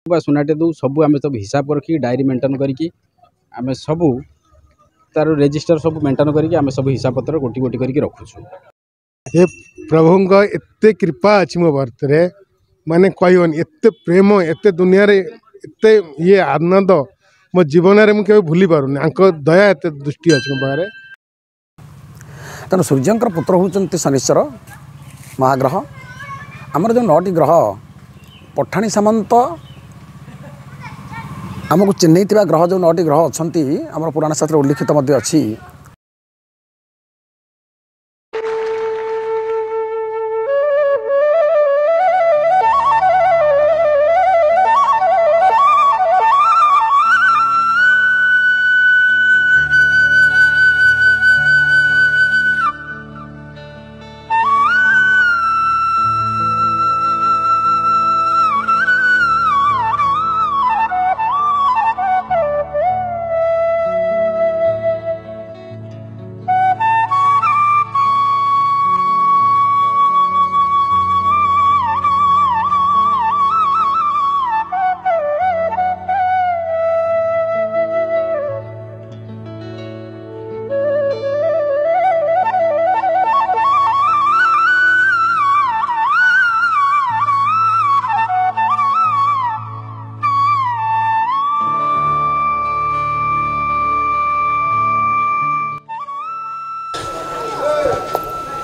सुनाटे दू सब आम सब हिसाब रखी डायरी मेंटेन करके आम सब तार रेजिस्टर सब मेंटेन करके आम सब हिसाब पत्र गोटी गोटी करके रखुछु। ये प्रभु एते कृपा अच्छी मो भरतरे माने कहन एत प्रेम एत दुनिया रे एत ये आनंद मो जीवन में मुझे भूली पारूनी दया एत दृष्टि अच्छी मो पाखे। तेणु सूर्यंकर पुत्र होती शनिश्चर महाग्रह आमर जो 9टी ग्रह पठाणी सामंत आमको चिन्हई ग्रह जो 9टी ग्रह अच्छा आम पुराण शास्त्र उल्लिखित अच्छी।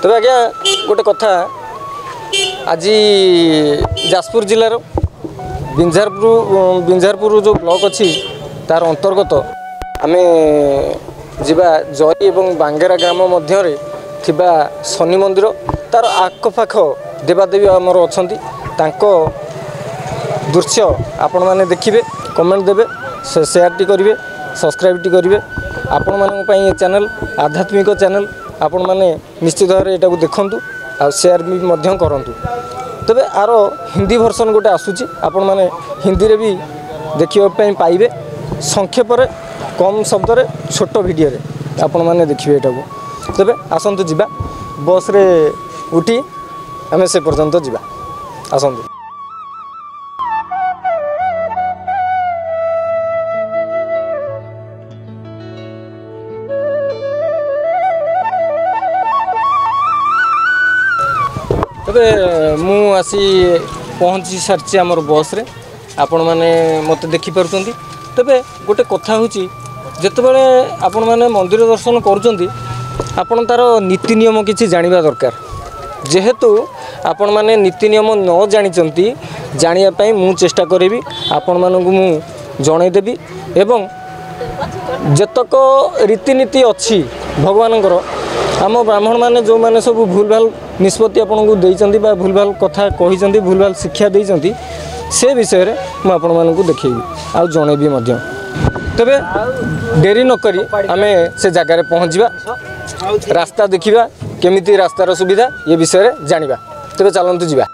तबे आज्ञा गोटे कथा आज जाजपुर जिलार बिंझारपुर जो ब्लॉक अच्छी तार अंतर्गत आम जीवा जई एवं बांगेरा ग्राम मध्य थिबा शनि मंदिर तार आखपाख देवादेवी आमर अछंती तांको दृश्य आपण माने देखिबे कमेंट देबे शेयर टी करिवे सब्सक्राइब टी करिवे आपण मानन पई ये चैनल आध्यात्मिक चैनल आपण माने निश्चित भाव एटा को देखंतु आ शेयर भी मध्यम करंतु। तबे आर हिंदी वर्सन गोटे आसुची आपण माने हिंदी रे भी देखिबा पई पाइबे संक्षेप रे कम शब्द रे छोटो वीडियो रे आपण माने देखिबे एटा को। तबे आसंतु जिबा बस रे उठी आमे से पर्यंत जिबा आसंतु। तबे मु आसी पहुँची सारी आमर बस रे आपण माने मत देखि पारुचंती। तबे गोटे कथा होची जेतेबेले आपण माने मंदिर दर्शन करूचंती आपण तार नीति नियम किछि जानिबा दरकार। जेहेतु आपण माने नीति नियम न जानिचंती जानिया पई मु चेष्टा करेबी आपण मानकु मु जणै देबी एवं जतक रीतिनीति अच्छी भगवानଙ୍କର आम ब्राह्मण माने जो माने सब भूल भाल निष्पत्ति आपन को देइचंती बा भूल भाल कथा कहिचंती भूल भाल शिक्षा देइचंती से विषय रे मु आपन मानन को देखैबी आ जणैबी मध्य। तबे देरी न करी आमे से जगह रे पहुंचीबा रास्ता देखिबा केमिति रास्तार सुविधा ये विषय रे जानिबा। तबे चलंतु जिबा।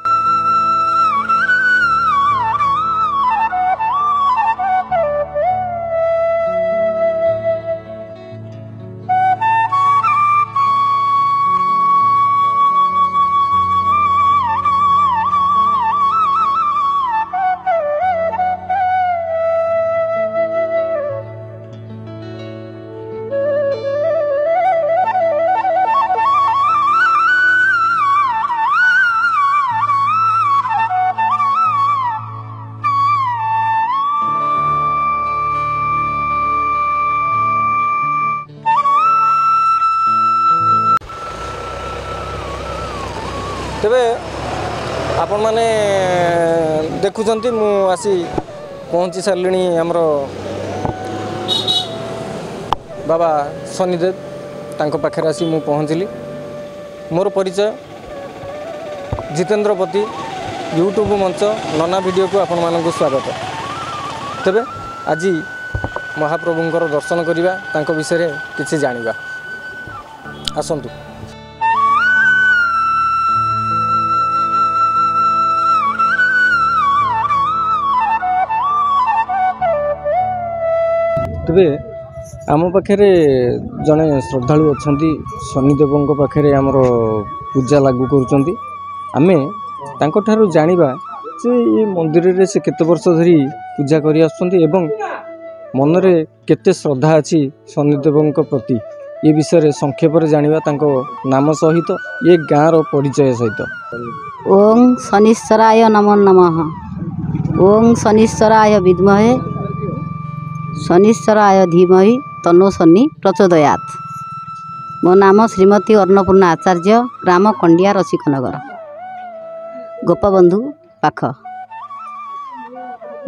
तेबे आपण माने देखुचंती मु आसी पहुँची सारलिणी हमर बाबा शनिदेव तांको पाखरे आसी मु पहुँचली। मोर परिचय जितेंद्रपति यूट्यूब मंच नना वीडियो को आपण मानक स्वागत। तेबे आज महाप्रभुंकर दर्शन करिबा तांको विषय किछि जानिबा आसंतु। तेबे आम पाखे जड़े श्रद्धालु अच्छा शनिदेव पाखे आमर पूजा लागू करुँच आमे तांको ठारू जानिबा ଯେ ଏ ମନ୍ଦିରରେ ସେ କେତେ ବର୍ଷ ଧରି ପୂଜା କରି ଆସୁଛନ୍ତି ଏବଂ ମନରେ କେତେ ଶ୍ରଦ୍ଧା ଅଛି ଶନିଦେବଙ୍କ ପ୍ରତି ଏ ବିଷୟରେ ସଂକ୍ଷେପରେ ଜାଣିବା ତାଙ୍କ ନାମ ସହିତ ଏ ଗାଁର ପରିଚୟ ସହିତ। ओं शनीश्वराय नमो नमः। ओं शनीश्वराय विद्महे शनीश्वराय धीमहि तन्नो शनि प्रचोदयात्। मो नाम श्रीमती अन्नपूर्णा आचार्य, ग्राम कंडिया रसिकनगर, गोपबंधु पाख।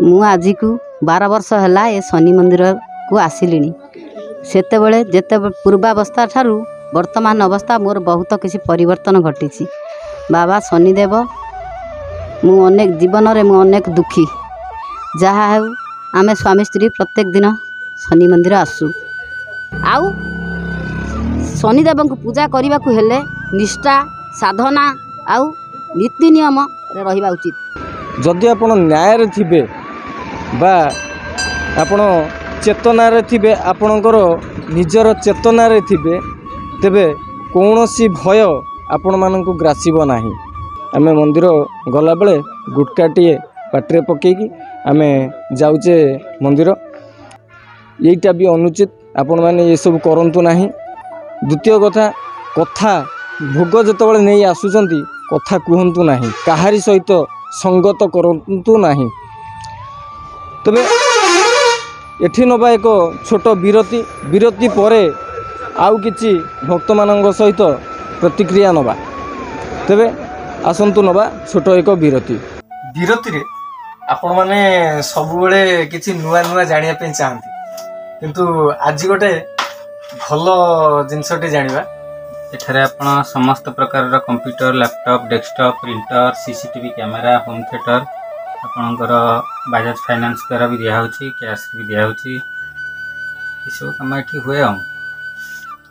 मु आज को 12 वर्ष है ये शनि मंदिर को आसिली। सेतेबेले जेते पूर्वावस्था ठारू वर्तमान अवस्था मोर बहुत किसी परिवर्तन घटी। बाबा शनिदेव मु अनेक जीवन रे मु अनेक दुखी जहाँ है आमे स्वामी स्त्री प्रत्येक दिन शनि मंदिर आसु। आउ शनिदेव को पूजा करने को हेले निष्ठा साधना आउ नीति नियम रहिबा उचित। जदि आपण न्याय रे थिबे बा आपण चेतना रे थिबे आपणकर निजर चेतना रे थिबे तेबे कौनसी भय आपण मानक ग्रासीब नाही। आमे मंदिर गला बेले गुटकाटीए पाट्रे पकेकी आमे जाउचे मंदिर, यहीटा भी अनुचित। आपण माने ये सब करंतु नाही। द्वितीय कथा कथा भोग जेतेबेले नहीं आसुचंती कथा कहंतु नाही, काहारी सहित संगत करंतु नाही। तबे एठी नबा एक छोट विरति, विरति परे आउ किछि भक्त मानंग सहित प्रतिक्रिया नबा। तेबे आसंतु नबा छोट एक विरति। विरति रे आपण माने सब बेले किछि नुआ नुआ जानिया पे चाहंती, किंतु आज गोटे भलो जिनसटे जानिबा। एठारे आपण समस्त प्रकार computer, laptop, desktop, printer, CCTV camera, home theatre आपणकर बजाज फाइनेंस द्वारा भी दिया होची, कैश भी दिया होची। ई सब काम एठी होए। हम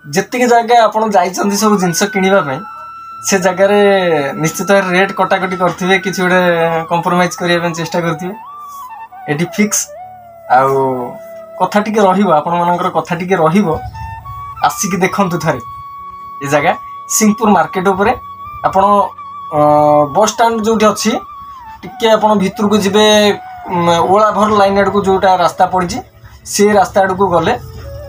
जत्तिक जगह आपण जाइछन्ती सब जिंस किनिबा पय से जगह रे निश्चित रेट कटाकटी करथिबे, किछि गोटे कंप्रोमाइज करिया पे चेष्टा करथिबे। एठी फिक्स आउ कथा टिके रहिबो, आपण मानकर कथा टिके रहिबो। आसिक देखंतु थारे ए जगह सिंहपुर मार्केट उपरे आपण बस स्टैंड जोठी अछि टिके आपण भीतर को जिबे ओलाभर लाइन आड़ को जोटा रास्ता पड़ी से रास्ता आड़ को गले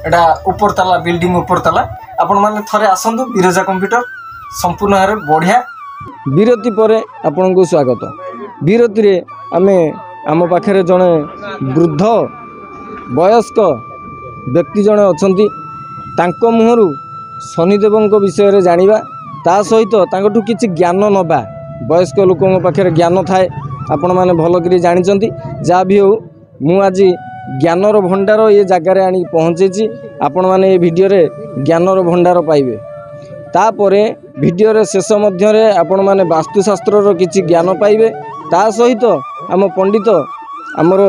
एटा ऊपर ताला बिल्डिंग ऊपर ताला आपण माने थरे आसंतु बिरजा कंप्यूटर संपूर्ण हारे बढ़िया। विरति परे आपण को स्वागत। विरति रे आमे आम पाखरे जणे वृद्ध वयस्क व्यक्ति जणे अछंती, तांको मुहरु शनिदेवंक विषय रे जानिबा, ता सहित तांकठु किछि ज्ञान नबा। वयस्क लोकंक पाखरे ज्ञान थाए, आपण माने भलो करी जानिचंती। जा भी हो मु आज ज्ञानर भंडार ये जगार आनी पहुँचे। आपण माने ये वीडियो रे ज्ञानर भंडार पाइबे। तापरे वीडियो रे शेष मध्य रे आपण माने वास्तुशास्त्र रो किछि ज्ञान पाइबे। ता सहित आम पंडित आमर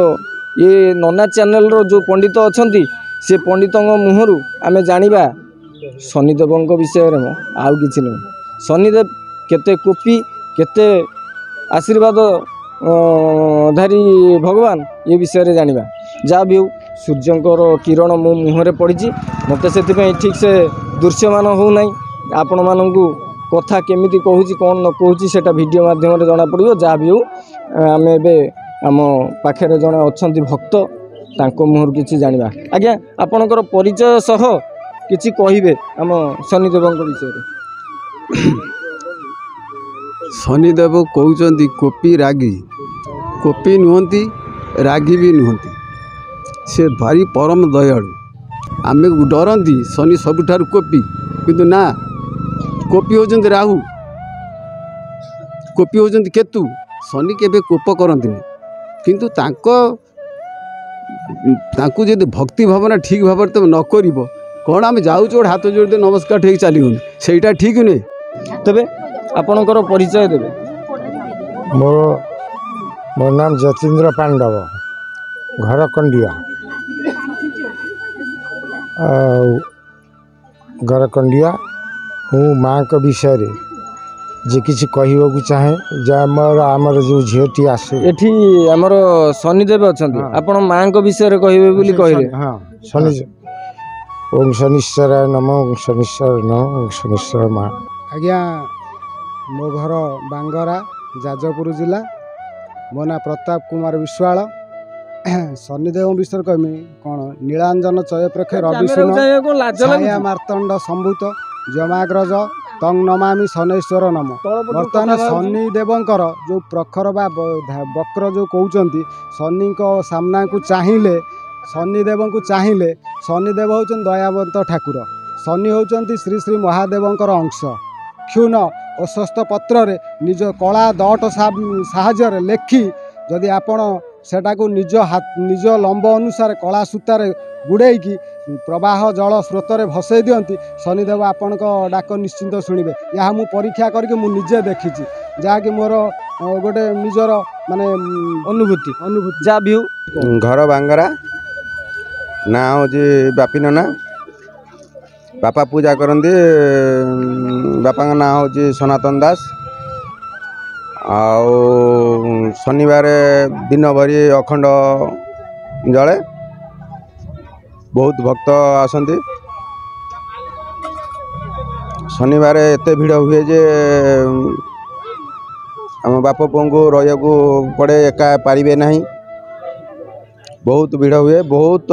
ये नन्ना चैनल रो जो पंडित अछंती से पंडितंग मुहरु आमे जानिबा शनिदेवंक विषय रे आउ किछि नै। शनिदेव केते कोपी केते आशीर्वाद धारी भगवान ये विषय रे जानिबा। जा भी सूर्यंकर किरण मो मुहरे पड़ी मत से ठीक से दृश्यमान हो ना। आपण मानू कथा केमिति कहूँ कौन न कहूँ सेटा वीडियो माध्यम जना पड़ो। जहाँ भी हो आम आम पाखे जड़े अच्छा भक्त तांको मुहर किसी जानिबा। आज्ञा आपणकर परिचय सह किसी कहिबे आम शनिदेवंक विषय। शनिदेव कहते कोपी रागी, कोपी नुहति रागी भी नुहति, से भारी परम दयालु। आम डरती शनि सबुठार कोपी, किंतु ना कोपी होचंती राहु, कोपी होचंती केतु। शनि केबे कोप करती, किंतु तांको जदि भक्ति भावना ठीक भाव तुम न कर कौन आम जाऊँ गोटे हाथ जोड़ दे नमस्कार ठीक चलून सेटा ठीक नहीं। तबे आपणकर परिचय देबे। मोर नाम जतीन्द्र पांडव, घर कंडिया, घर कंडिया। हूँ माँ के विषय जे किसी कहवा को चाहे आमर जो झीटी आसे एठी आमर शनिदेव अछंती, आपण माँ के विषय रे कहबे बोली कहले। हाँ शनि ओम शनिश्वराय नमः, ओम शनिश्वर नमः, ओम शनिश्वर माँ। आज्ञा मो घर बांगरा, जाजपुर जिला, ମୋ ନାଁ ପ୍ରତାପ କୁମାର ବିଶ୍ୱାଳ। ଶନିଦେବ ବିଷୟରେ କହିମି କ'ଣ ନୀଳାଞ୍ଜନ ଚୟପ୍ରେକ୍ଷେ ରବିଶୂନ ଛାୟା ମାର୍ତ୍ତଣ୍ଡ ସମ୍ଭୂତ ଯମାଗ୍ରଜ ତଂ ନମାମି ଶନେଶ୍ୱର ନମ। ବର୍ତ୍ତମାନ ଶନିଦେବଙ୍କର ଯେଉଁ ପ୍ରଖର ବା ବକ୍ର ଯେଉଁ କହୁଛନ୍ତି, ଶନିଙ୍କ ସାମ୍ନାକୁ ଚାହିଁଲେ ଶନିଦେବଙ୍କୁ ଚାହିଁଲେ ଶନିଦେବ ହେଉଛନ୍ତି ଦୟାବନ୍ତ ଠାକୁର। ଶନି ହେଉଛନ୍ତି ଶ୍ରୀ ଶ୍ରୀ ମହାଦେବଙ୍କର ଅଂଶ। କ୍ଷୁନ ଅଶ୍ୱସ୍ଥ ପତ୍ରରେ ନିଜ କଳା ଦଅଟ ସାହାଯ୍ୟରେ ଲେଖି ଯଦି ଆପଣ ସେଟାକୁ ନିଜ ଲମ୍ବ ଅନୁସାରେ କଳା ସୂତାରେ ଗୁଡ଼େଇକି ପ୍ରବାହ ଜଳ ସ୍ରୋତରେ ଭସେଇ ଦିଅନ୍ତି, ଶନିଦେବ ଆପଣଙ୍କ ଡାକ ନିଶ୍ଚିନ୍ତ ଶୁଣିବେ। ଏହା ମୁଁ ପରୀକ୍ଷା କରିକି ମୁଁ ନିଜେ ଦେଖିଛି, ଯାହାକି ମୋର ଗୋଟେ ନିଜର ମାନେ ଅନୁଭୂତି ଯାହା ବି ହଉ। ଘର ବାଙ୍ଗରା, ନାଁ ହେଉଛି ବାପି ନନା। ବାପା ପୂଜା କରନ୍ତି, ବାପାଙ୍କ ନାଁ ହେଉଛି ସନାତନ ଦାସ। ଆଉ ଶନିବାର ଦିନ ଭରି ଅଖଣ୍ଡ ଜଳେ, ବହୁତ ଭକ୍ତ ଆସନ୍ତି। ଶନିବାର ଏତେ ଭିଡ଼ ହୁଏ ଯେ ଆମ ବାପ ପୁଅଙ୍କୁ ରହିବାକୁ ପଡ଼େ, ଏକା ପାରିବେ ନାହିଁ। ବହୁତ ଭିଡ଼ ହୁଏ, ବହୁତ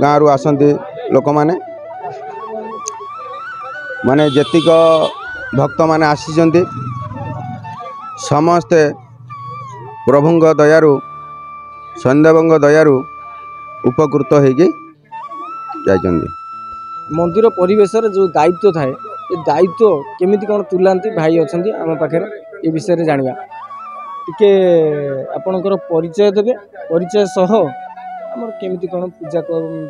ଗାଁରୁ ଆସନ୍ତି ଲୋକମାନେ। ମାନେ ଯେତିକ ଭକ୍ତମାନେ ଆସିଛନ୍ତି ସମସ୍ତେ ପ୍ରଭୁଙ୍କ ଦୟାରୁ ଶନିଦେବଙ୍କ ଦୟାରୁ ଉପକୃତ ହେଇକି ଯାଇଛନ୍ତି। ମନ୍ଦିର ପରିବେଶରେ ଯେଉଁ ଦାୟିତ୍ୱ ଥାଏ, ଏ ଦାୟିତ୍ୱ କେମିତି କ'ଣ ତୁଲାନ୍ତି ଭାଇ ଅଛନ୍ତି ଆମ ପାଖରେ, ଏ ବିଷୟରେ ଜାଣିବା। ଟିକେ ଆପଣଙ୍କର ପରିଚୟ ଦେବେ, ପରିଚୟ ସହ ଆମର କେମିତି କ'ଣ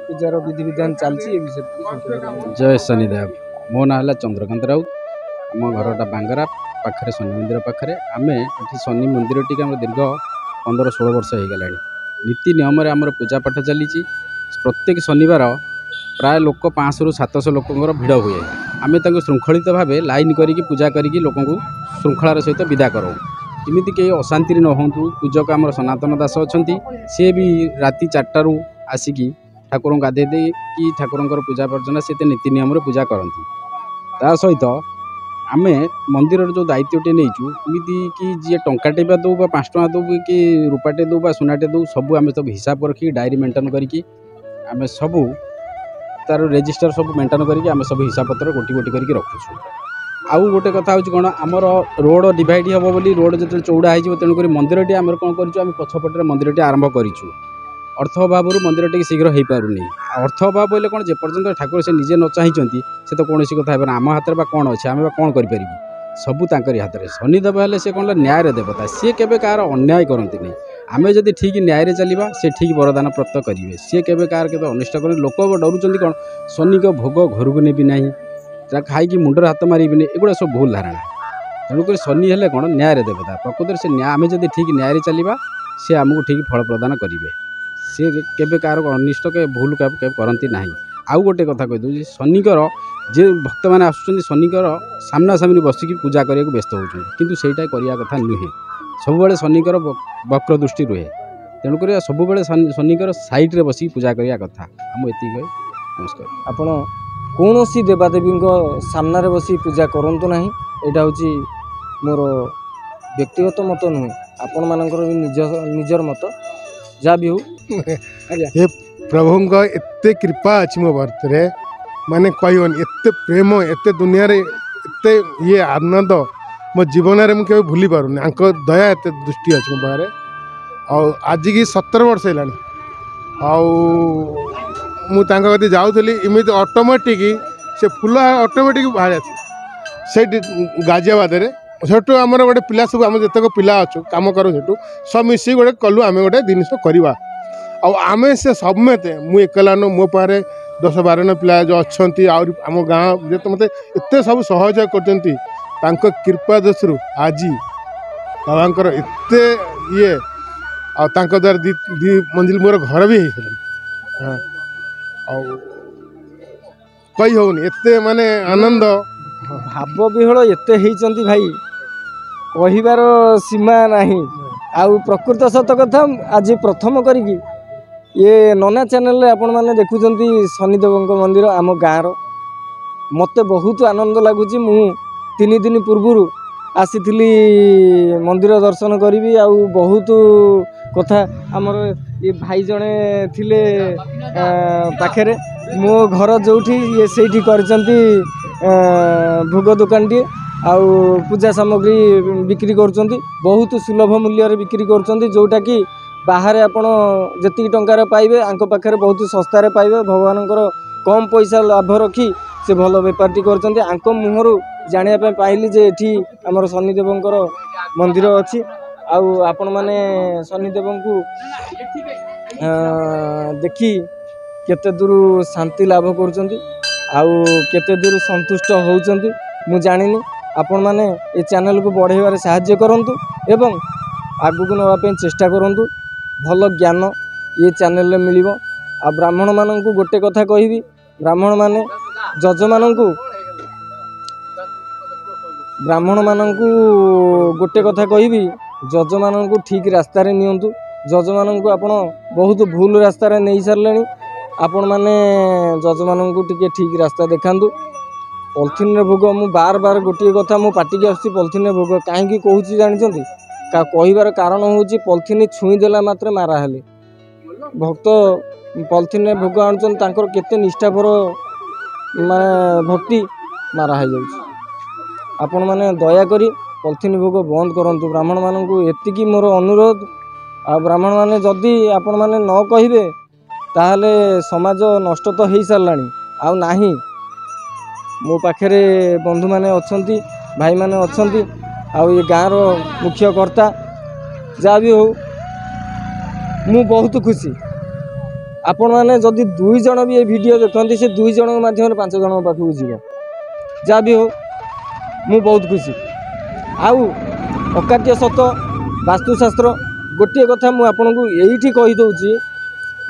ପୂଜାର ବିଧିବିଧାନ ଚାଲିଛି ଏ ବିଷୟରେ। ଜୟ ଶନିଦେବ। ମୋ ନାଁ ହେଲା ଚନ୍ଦ୍ରକାନ୍ତ ରାଉତ। ଆମ ଘରଟା ବାଙ୍ଗରା ପାଖରେ, ଶନି ମନ୍ଦିର ପାଖରେ। ଆମେ ଏଠି ଶନି ମନ୍ଦିରଟିକି ଆମର ଦୀର୍ଘ 15-16 ବର୍ଷ ହେଇଗଲାଣି। ନୀତି ନିୟମରେ ଆମର ପୂଜାପାଠ ଚାଲିଛି। ପ୍ରତ୍ୟେକ ଶନିବାର ପ୍ରାୟ ଲୋକ 500-700 ଲୋକଙ୍କର ଭିଡ଼ ହୁଏ। ଆମେ ତାଙ୍କୁ ଶୃଙ୍ଖଳିତ ଭାବେ ଲାଇନ୍ କରିକି ପୂଜା କରିକି ଲୋକଙ୍କୁ ଶୃଙ୍ଖଳାର ସହିତ ବିଦା କରାଉ, ଯେମିତି କେହି ଅଶାନ୍ତିରେ ନ ହୁଅନ୍ତୁ। ପୂଜକ ଆମର ସନାତନ ଦାସ ଅଛନ୍ତି, ସିଏ ବି ରାତି 4ଟାରୁ ଆସିକି ଠାକୁରଙ୍କୁ ଗାଧେଇ ଦେଇକି ଠାକୁରଙ୍କର ପୂଜା ପର୍ଜନା ସେତେ ନୀତି ନିୟମରେ ପୂଜା କରନ୍ତି। ତା ସହିତ ଆମେ ମନ୍ଦିରର ଯେଉଁ ଦାୟିତ୍ୱଟି ନେଇଛୁ, ଏମିତି କି ଯିଏ ଟଙ୍କାଟେ ବା ଦେଉ ବା 5 ଟଙ୍କା ଦେଉ କି ରୂପାଟେ ଦେଉ ବା ସୁନାଟେ ଦେଉ, ସବୁ ଆମେ ସବୁ ହିସାବ ରଖିକି ଡାଏରୀ ମେଣ୍ଟେନ୍ କରିକି ଆମେ ସବୁ ତାର ରେଜିଷ୍ଟର ସବୁ ମେଣ୍ଟେନ୍ କରିକି ଆମେ ସବୁ ହିସାବପତ୍ର ଗୋଟି ଗୋଟି କରିକି ରଖୁଛୁ। ଆଉ ଗୋଟେ କଥା ହେଉଛି କ'ଣ, ଆମର ରୋଡ଼ ଡିଭାଇଡ଼ ହେବ ବୋଲି, ରୋଡ଼ ଯେତେବେଳେ ଚଉଡ଼ା ହେଇଯିବ, ତେଣୁକରି ମନ୍ଦିରଟି ଆମର କ'ଣ କରିଛୁ, ଆମେ ପଛପଟରେ ମନ୍ଦିରଟି ଆରମ୍ଭ କରିଛୁ। ଅର୍ଥ ଅଭାବରୁ ମନ୍ଦିରଟିକି ଶୀଘ୍ର ହୋଇପାରୁନି। ଅର୍ଥ ଅଭାବ ବୋଇଲେ କ'ଣ, ଯେପର୍ଯ୍ୟନ୍ତ ଠାକୁର ସେ ନିଜେ ନ ଚାହିଁଛନ୍ତି ସେ ତ କୌଣସି କଥା ହେବନି। ଆମ ହାତରେ ବା କ'ଣ ଅଛି, ଆମେ ବା କ'ଣ କରିପାରିବୁ, ସବୁ ତାଙ୍କରି ହାତରେ। ଶନିଦେବ ହେଲେ ସେ କ'ଣ, ନ୍ୟାୟର ଦେବତା, ସିଏ କେବେ କାହାର ଅନ୍ୟାୟ କରନ୍ତିନି। ଆମେ ଯଦି ଠିକ୍ ନ୍ୟାୟରେ ଚାଲିବା, ସେ ଠିକ୍ ବରଦାନ ପ୍ରାପ୍ତ କରିବେ। ସିଏ କେବେ କାହାର କେବେ ଅନିଷ୍ଟ କରନ୍ତି। ଲୋକ ଡରୁଛନ୍ତି କ'ଣ, ଶନିଙ୍କ ଭୋଗ ଘରକୁ ନେବି ନାହିଁ, ତା ଖାଇକି ମୁଣ୍ଡରେ ହାତ ମାରିବିନି, ଏଗୁଡ଼ା ସବୁ ଭୁଲ ଧାରଣା। ତେଣୁକରି ଶନି ହେଲେ କ'ଣ, ନ୍ୟାୟର ଦେବତା। ପ୍ରକୃତରେ ସେ ଆମେ ଯଦି ଠିକ୍ ନ୍ୟାୟରେ ଚାଲିବା, ସେ ଆମକୁ ଠିକ୍ ଫଳ ପ୍ରଦାନ କରିବେ। ସେ କେବେ କାହାର ଅନିଷ୍ଟ ଭୁଲ କେବେ କରନ୍ତି ନାହିଁ। ଆଉ ଗୋଟେ କଥା କହିଦେଉଛି, ଶନିଙ୍କର ଯେ ଭକ୍ତମାନେ ଆସୁଛନ୍ତି, ଶନିଙ୍କର ସାମ୍ନାସାମ୍ନି ବସିକି ପୂଜା କରିବାକୁ ବ୍ୟସ୍ତ ହେଉଛନ୍ତି, କିନ୍ତୁ ସେଇଟା କରିବା କଥା ନୁହେଁ। ସବୁବେଳେ ଶନିଙ୍କର ବକ୍ର ଦୃଷ୍ଟି ରୁହେ, ତେଣୁକରି ସବୁବେଳେ ଶନିଙ୍କର ସାଇଡ଼୍ରେ ବସିକି ପୂଜା କରିବା କଥା। ମୁଁ ଏତିକି କହି ନମସ୍କାର। ଆପଣ କୌଣସି ଦେବାଦେବୀଙ୍କ ସାମ୍ନାରେ ବସି ପୂଜା କରନ୍ତୁ ନାହିଁ, ଏଇଟା ହେଉଛି ମୋର ବ୍ୟକ୍ତିଗତ ମତ ନୁହେଁ, ଆପଣମାନଙ୍କର ବି ନିଜର ମତ, ଯାହା ବି ହଉ। ଏ ପ୍ରଭୁଙ୍କ ଏତେ କୃପା ଅଛି ମୋ ବର୍ତ୍ତରେ, ମାନେ କହିବନି, ଏତେ ପ୍ରେମ, ଏତେ ଦୁନିଆରେ ଏତେ ଆନନ୍ଦ ମୋ ଜୀବନରେ ମୁଁ କେବେ ଭୁଲି ପାରୁନି। ଆଙ୍କ ଦୟା ଏତେ ଦୃଷ୍ଟି ଅଛି ମୋ ପାଖରେ। ଆଉ ଆଜିକି 17 ବର୍ଷ ହେଲାଣି। ଆଉ ମୁଁ ତାଙ୍କ କତିକି ଯାଉଥିଲି, ଏମିତି ଅଟୋମେଟିକ୍ ସେ ଫୁଲ ଅଟୋମେଟିକ୍ ବାହାରି ଆସେ ସେଇଠି ଗାଜିଆବାଦରେ। ସେଠୁ ଆମର ଗୋଟେ ପିଲା, ସବୁ ଆମେ ଯେତେକ ପିଲା ଅଛୁ କାମ କରୁ, ସେଠୁ ସବୁ ମିଶିକି ଗୋଟେ କଲୁ, ଆମେ ଗୋଟେ ଜିନିଷ କରିବା। ଆଉ ଆମେ ସେ ସମେତେ, ମୁଁ ଏକଲା ନୁହଁ, ମୋ ପାଖରେ 10-12 ଜଣ ପିଲା ଯେଉଁ ଅଛନ୍ତି, ଆହୁରି ଆମ ଗାଁ ଯେତେ ମୋତେ ଏତେ ସବୁ ସହଯୋଗ କରୁଛନ୍ତି, ତାଙ୍କ କୃପା ଦୋଷରୁ ଆଜି ବାବାଙ୍କର ଏତେ ଆଉ ତାଙ୍କ ଦ୍ୱାରା ଦି ମଞ୍ଜିଲ ମୋର ଘର ବି ହେଇଗଲାଣି। ହଁ, ଆଉ କହି ହେଉନି, ଏତେ ମାନେ ଆନନ୍ଦ। ଭାବ ବିହଳ ଏତେ ହେଇଛନ୍ତି ଭାଇ, କହିବାର ସୀମା ନାହିଁ। ଆଉ ପ୍ରକୃତ ସତ କଥା, ଆଜି ପ୍ରଥମ କରିକି ये नना चैनल आपने देखुंत शनिदेव मंदिर आम गाँव मत बहुत आनंद लगुच। मु 3 दिन पूर्व ଆସିଥିଲି ମନ୍ଦିର ଦର୍ଶନ କରିବି। ଆଉ ବହୁତ କଥା ଆମର ଏ ଭାଇ ଜଣେ ଥିଲେ ପାଖରେ, ମୋ ଘର ଯେଉଁଠି ଇଏ ସେଇଠି କରିଛନ୍ତି ଭୋଗ ଦୋକାନଟିଏ, ଆଉ ପୂଜା ସାମଗ୍ରୀ ବିକ୍ରି କରୁଛନ୍ତି। ବହୁତ ସୁଲଭ ମୂଲ୍ୟରେ ବିକ୍ରି କରୁଛନ୍ତି, ଯେଉଁଟାକି ବାହାରେ ଆପଣ ଯେତିକି ଟଙ୍କାରେ ପାଇବେ ଆଙ୍କ ପାଖରେ ବହୁତ ଶସ୍ତାରେ ପାଇବେ। ଭଗବାନଙ୍କର କମ୍ ପଇସା ଲାଭ ରଖି ସେ ଭଲ ବେପାରଟି କରୁଛନ୍ତି। ଆଙ୍କ ମୁହଁରୁ ଜାଣିବା ପାଇଁ ପାଇଲି ଯେ ଏଠି ଆମର ଶନିଦେବଙ୍କର ମନ୍ଦିର ଅଛି। ଆଉ ଆପଣମାନେ ଶନିଦେବଙ୍କୁ ଦେଖି କେତେ ଦୂର ଶାନ୍ତି ଲାଭ କରୁଛନ୍ତି ଆଉ କେତେ ଦୂର ସନ୍ତୁଷ୍ଟ ହେଉଛନ୍ତି ମୁଁ ଜାଣିନି। ଆପଣମାନେ ଏ ଚ୍ୟାନେଲକୁ ବଢ଼େଇବାରେ ସାହାଯ୍ୟ କରନ୍ତୁ ଏବଂ ଆଗକୁ ନେବା ପାଇଁ ଚେଷ୍ଟା କରନ୍ତୁ। ଭଲ ଜ୍ଞାନ ଏ ଚ୍ୟାନେଲରେ ମିଳିବ। ଆଉ ବ୍ରାହ୍ମଣମାନଙ୍କୁ ଗୋଟେ କଥା କହିବି, ବ୍ରାହ୍ମଣମାନଙ୍କୁ ଗୋଟେ କଥା କହିବି, ଜଜମାନଙ୍କୁ ଠିକ୍ ରାସ୍ତାରେ ନିଅନ୍ତୁ। ଜଜମାନଙ୍କୁ ଆପଣ ବହୁତ ଭୁଲ ରାସ୍ତାରେ ନେଇ ସାରିଲେଣି। ଆପଣମାନେ ଜଜମାନଙ୍କୁ ଟିକେ ଠିକ୍ ରାସ୍ତା ଦେଖାନ୍ତୁ। ପଲିଥିନରେ ଭୋଗ, ମୁଁ ବାର ଗୋଟିଏ କଥା ମୋ ପାଟିକି ଆସୁଛି, ପଲିଥିନରେ ଭୋଗ କାହିଁକି କହୁଛି ଜାଣିଛନ୍ତି? କହିବାର କାରଣ ହେଉଛି ପଲିଥିନ ଛୁଇଁ ଦେଲା ମାତ୍ରେ ମାରା ହେଲେ। ଭକ୍ତ ପଲିଥିନରେ ଭୋଗ ଆଣୁଛନ୍ତି, ତାଙ୍କର କେତେ ନିଷ୍ଠାପର ଭକ୍ତି ମାରା ହେଇଯାଉଛି। ଆପଣମାନେ ଦୟାକରି ପଲିଥିନ ଭୋଗ ବନ୍ଦ କରନ୍ତୁ। ବ୍ରାହ୍ମଣମାନଙ୍କୁ ଏତିକି ମୋର ଅନୁରୋଧ। ଆଉ ବ୍ରାହ୍ମଣମାନେ ଯଦି ଆପଣମାନେ ନ କହିବେ ତାହେଲେ ସମାଜ ନଷ୍ଟ ତ ହେଇସାରିଲାଣି, ଆଉ ନାହିଁ। ମୋ ପାଖରେ ବନ୍ଧୁମାନେ ଅଛନ୍ତି, ଭାଇମାନେ ଅଛନ୍ତି, ଆଉ ଏ ଗାଁର ମୁଖ୍ୟ କର୍ତ୍ତା। ଯାହା ବି ହଉ ମୁଁ ବହୁତ ଖୁସି। ଆପଣମାନେ ଯଦି 2 ଜଣ ବି ଏ ଭିଡ଼ିଓ ଦେଖନ୍ତି, ସେ 2 ଜଣଙ୍କ ମାଧ୍ୟମରେ 5 ଜଣଙ୍କ ପାଖକୁ ଯିବ। ଯାହା ବି ହଉ ମୁଁ ବହୁତ ଖୁସି। ଆଉ ଅକାଟ୍ୟ ସତ ବାସ୍ତୁଶାସ୍ତ୍ର ଗୋଟିଏ କଥା ମୁଁ ଆପଣଙ୍କୁ ଏଇଠି କହିଦେଉଛି,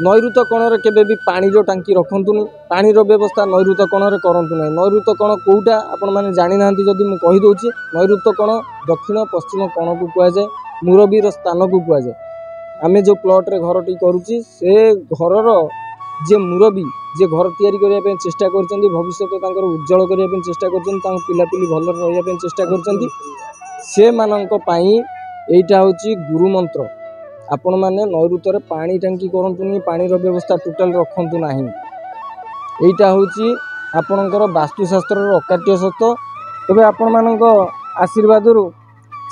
ନୈಋତ କୋଣରେ କେବେ ବି ପାଣିର ଟାଙ୍କି ରଖନ୍ତୁନି। ପାଣିର ବ୍ୟବସ୍ଥା ନୈଋତ କୋଣରେ କରନ୍ତୁ ନାହିଁ। ନୈଋତ କୋଣ କେଉଁଟା ଆପଣମାନେ ଜାଣିନାହାନ୍ତି ଯଦି ମୁଁ କହିଦେଉଛି, ନୈଋତ କୋଣ ଦକ୍ଷିଣ ପଶ୍ଚିମ କୋଣକୁ କୁହାଯାଏ, ମୁରବୀର ସ୍ଥାନକୁ କୁହାଯାଏ। ଆମେ ଯେଉଁ ପ୍ଲଟ୍ରେ ଘରଟି କରୁଛି, ସେ ଘରର ଯେ ମୁରବୀ, ଯେ ଘର ତିଆରି କରିବା ପାଇଁ ଚେଷ୍ଟା କରିଛନ୍ତି, ଭବିଷ୍ୟତ ତାଙ୍କର ଉଜ୍ଜଳ କରିବା ପାଇଁ ଚେଷ୍ଟା କରିଛନ୍ତି, ତାଙ୍କ ପିଲାପିଲି ଭଲରେ ରହିବା ପାଇଁ ଚେଷ୍ଟା କରିଛନ୍ତି, ସେମାନଙ୍କ ପାଇଁ ଏଇଟା ହେଉଛି ଗୁରୁମନ୍ତ୍ର। ଆପଣମାନେ ନୈଋତରେ ପାଣି ଟାଙ୍କି କରନ୍ତୁନି, ପାଣିର ବ୍ୟବସ୍ଥା ଟୋଟାଲ ରଖନ୍ତୁ ନାହିଁ। ଏଇଟା ହେଉଛି ଆପଣଙ୍କର ବାସ୍ତୁଶାସ୍ତ୍ରର ଅକାଟ୍ୟ ସତ। ତେବେ ଆପଣମାନଙ୍କ ଆଶୀର୍ବାଦରୁ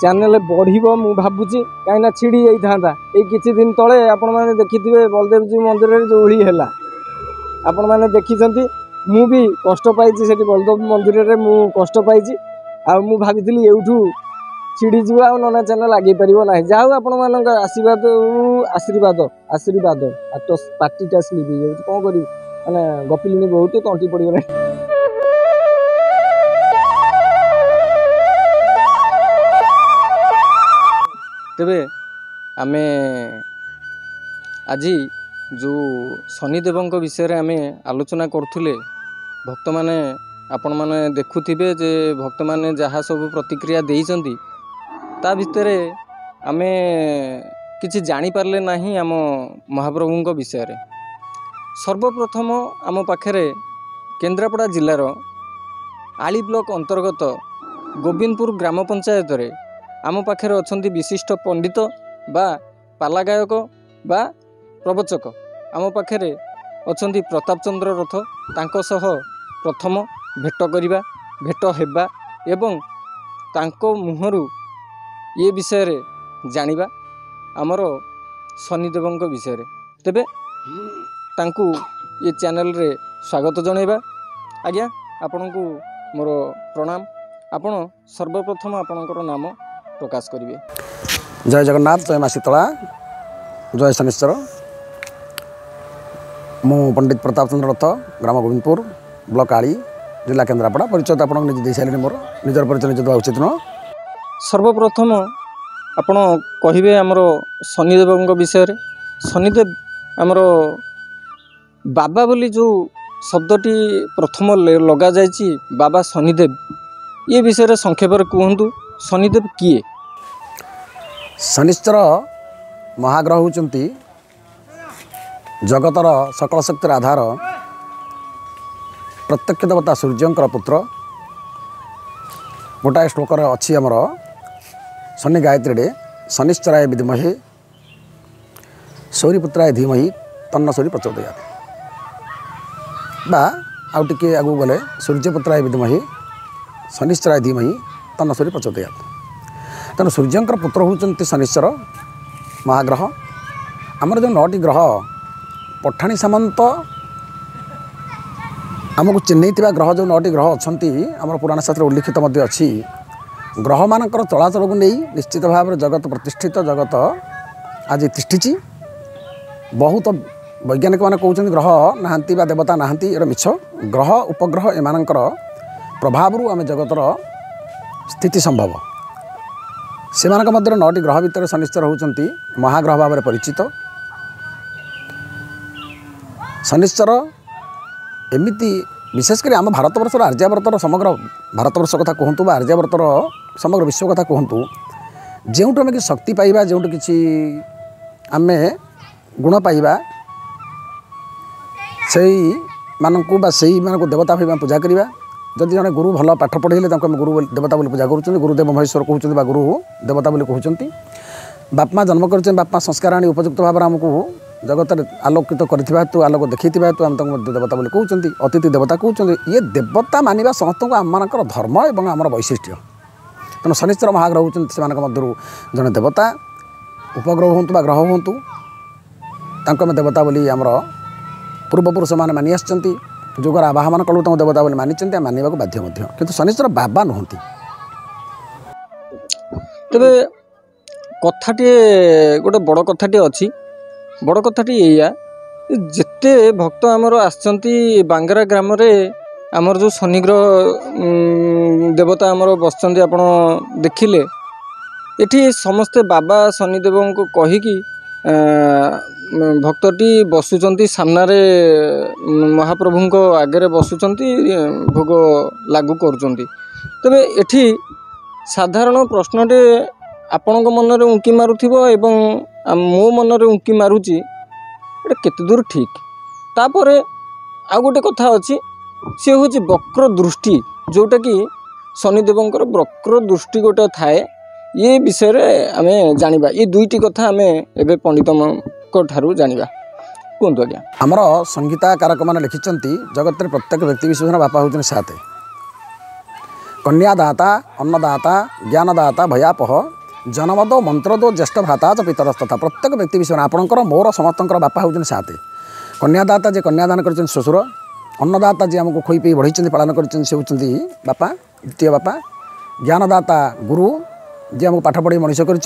ଚ୍ୟାନେଲ ବଢ଼ିବ ମୁଁ ଭାବୁଛି, କାହିଁକିନା ଛିଡ଼ି ଯାଇଥାନ୍ତା। ଏଇ କିଛି ଦିନ ତଳେ ଆପଣମାନେ ଦେଖିଥିବେ ବଳଦେବଜୀଉ ମନ୍ଦିରରେ ଯେଉଁ ଓଳି ହେଲା, ଆପଣମାନେ ଦେଖିଛନ୍ତି। ମୁଁ ବି କଷ୍ଟ ପାଇଛି ସେଠି ବଳଦେବ ମନ୍ଦିରରେ, ମୁଁ କଷ୍ଟ ପାଇଛି। ଆଉ ମୁଁ ଭାବିଥିଲି ଏଇଠୁ ଛିଡ଼ିଯିବ, ଆଉ ନନା ଚ୍ୟାନେଲ ଆଗେଇ ପାରିବ ନାହିଁ। ଯାହା ହଉ ଆପଣମାନଙ୍କ ଆଶୀର୍ବାଦ ପାଟିଟା ସ୍ଲିପ୍ ହେଇଯାଉଛି, କ'ଣ କରିବି, ମାନେ ଗପିଲିଣି ବହୁତ, ତଣ୍ଟି ପଡ଼ିଗଲାଣି। ତେବେ ଆମେ ଆଜି ଯେଉଁ ଶନିଦେବଙ୍କ ବିଷୟରେ ଆମେ ଆଲୋଚନା କରୁଥିଲେ, ଭକ୍ତମାନେ ଆପଣମାନେ ଦେଖୁଥିବେ ଯେ ଭକ୍ତମାନେ ଯାହା ସବୁ ପ୍ରତିକ୍ରିୟା ଦେଇଛନ୍ତି, ତା ଭିତରେ ଆମେ କିଛି ଜାଣିପାରିଲେ ନାହିଁ ଆମ ମହାପ୍ରଭୁଙ୍କ ବିଷୟରେ। ସର୍ବପ୍ରଥମ ଆମ ପାଖରେ କେନ୍ଦ୍ରାପଡ଼ା ଜିଲ୍ଲାର ଆଳି ବ୍ଲକ ଅନ୍ତର୍ଗତ ଗୋବିନ୍ଦପୁର ଗ୍ରାମ ପଞ୍ଚାୟତରେ ଆମ ପାଖରେ ଅଛନ୍ତି ବିଶିଷ୍ଟ ପଣ୍ଡିତ ବା ପାଲା ଗାୟକ ବା ପ୍ରବଚକ। ଆମ ପାଖରେ ଅଛନ୍ତି ପ୍ରତାପ ଚନ୍ଦ୍ର ରଥ। ତାଙ୍କ ସହ ପ୍ରଥମ ଭେଟ ହେବା ଏବଂ ତାଙ୍କ ମୁହଁରୁ ଏ ବିଷୟରେ ଜାଣିବା ଆମର ଶନିଦେବଙ୍କ ବିଷୟରେ। ତେବେ ତାଙ୍କୁ ଏ ଚ୍ୟାନେଲରେ ସ୍ୱାଗତ ଜଣାଇବା। ଆଜ୍ଞା, ଆପଣଙ୍କୁ ମୋର ପ୍ରଣାମ। ଆପଣ ସର୍ବପ୍ରଥମ ଆପଣଙ୍କର ନାମ ପ୍ରକାଶ କରିବେ। ଜୟ ଜଗନ୍ନାଥ, ଜୟ ମା ଶୀତଳା, ଜୟ ଶନିଶ୍ଚର। ମୁଁ ପଣ୍ଡିତ ପ୍ରତାପ ଚନ୍ଦ୍ର ରଥ, ଗ୍ରାମ ଗୋବିନ୍ଦପୁର, ବ୍ଲକ ଆଳି, ଜିଲ୍ଲା କେନ୍ଦ୍ରାପଡ଼ା। ପରିଚୟ ତ ଆପଣଙ୍କୁ ନିଜେ ଦେଇସାରିଲେଣି, ମୋର ନିଜର ପରିଚୟ ନିଜେ ଦେବା ଉଚିତ ନୁହଁ। ସର୍ବପ୍ରଥମ ଆପଣ କହିବେ ଆମର ଶନିଦେବଙ୍କ ବିଷୟରେ। ଶନିଦେବ ଆମର ବାବା ବୋଲି ଯେଉଁ ଶବ୍ଦଟି ପ୍ରଥମ ଲଗାଯାଇଛି, ବାବା ଶନିଦେବ, ଏ ବିଷୟରେ ସଂକ୍ଷେପରେ କୁହନ୍ତୁ। ଶନିଦେବ କିଏ? ଶନିଶ୍ଚର ମହାଗ୍ରହ ହେଉଛନ୍ତି ଜଗତର ସକଳ ଶକ୍ତିର ଆଧାର, ପ୍ରତ୍ୟକ୍ଷ ଦେବତା ସୂର୍ଯ୍ୟଙ୍କର ପୁତ୍ର, गोटाए श्लोक अच्छी आमर शनि गायत्री शनिश्चराय विद्महे सूर्यपुत्राय धीमहि तन्न सूर्य प्रचोदयात् बा आउ टिके आगु गले सूर्यपुत्राय विद्महे शनिश्चराय धीमहि तन्न सूर्य प्रचोदयात् तेणु सूर्यंकर पुत्र होउचंती शनिश्चर महाग्रह आमर जो 9टी ग्रह पठाणी सामंत आमको चिन्हई ग्रह जो 9टी ग्रह अच्छा आम पुराण शास्त्र उल्लिखित अच्छी ग्रह मानकर चलाचल को नहीं निश्चित भाव में जगत प्रतिष्ठित जगत आज तिष्ठिची बहुत वैज्ञानिक मैंने कहते ग्रह नहांती बा देवता नहांती ये मिछ ग्रह उपग्रह एमानकर प्रभाव आम जगतर स्थिति संभव से 9टी ग्रह भितर शनिश्चर होती महाग्रह भाव में परिचित शनिश्चर एमती विशेषकर आम भारतवर्षर आर्यावर्तर समग्र भारतवर्ष कथा कहतु बा आर्यावर्तर समग्र विश्व कथा कहतु जोटू आम कि शक्ति पाइबा जोटू किसी आम गुण पाइबा से मानू बा से मानक देवता भाई पूजा करवा जदि जड़े गुरु भल पाठ पढ़ेले गुरु देवता बोली पूजा करुँच गुरुदेव महेश्वर कहते बा गुरु देवता बोली कहते बापमा जन्म कर बापमा संस्कार आनी उपयुक्त भाव आमको जगत आलोकित कर आलोक देखा हेतु आम देवता बोली कहते अतिथि देवता कहते ये देवता मानिबा समस्त आमर धर्म और आमर वैशिष्ट्य तेणु शनिश्चर महाग्रह होती से मध्य जड़े देवता उपग्रह हूँ बा ग्रह हूँ आम देवता बोली आमर पूर्वपुरुष मैंने मानि आसती जुगर आवाहन कलु देवता बोली मानी मानवा बाध्य किंतु शनिश्चर बाबा नुहति तेरे कथाटे गोटे बड़ कथाटे अच्छी बड़ कथाटी या जिते भक्त आमर आसचंती बांगरा ग्राम रे आमर जो शनिग्रह देवता आमर बसचंती आपण देखिले एठी समस्ते बाबा शनिदेव को कहीकि भक्तटी बसुचंती सामनारे महाप्रभु को आगे बसुचंती भोग लागू करुचंती तबे एठी साधारण प्रश्नटे आपण मन में उंकी मारुथिबो एवं मो मन में उंकी मारुची एटा केते दूर ठीक तापर आ गोटे कथा अच्छी सी हूँ वक्र दृष्टि जोटा कि शनिदेवंकर वक्र दृष्टि गोटे थाए ये विषय रे आमे जानिबा ये दुईटी कथा आमे एबे पंडित ठारू जानिबा कहतु आज्ञा आमर संगीताकारक मैंने लिखिंट जगत रे प्रत्येक व्यक्ति विशेष बापा होते सात कन्यादाता अन्नदाता ज्ञानदाता भयापह जनमदो मंत्रदो ज्येष्ठ भ्राता च पितरस्तथा प्रत्येक व्यक्ति विषय आपणकर मोर समस्तंकर बापा होते सात कन्यादाता जे कन्यादान कर श्वशुर अन्नदाता जी आमको खोई पी बढ़ी पालन कर बापा द्वितीय बापा ज्ञानदाता गुरु जी आमको पाठ पढ़ी मनीष कर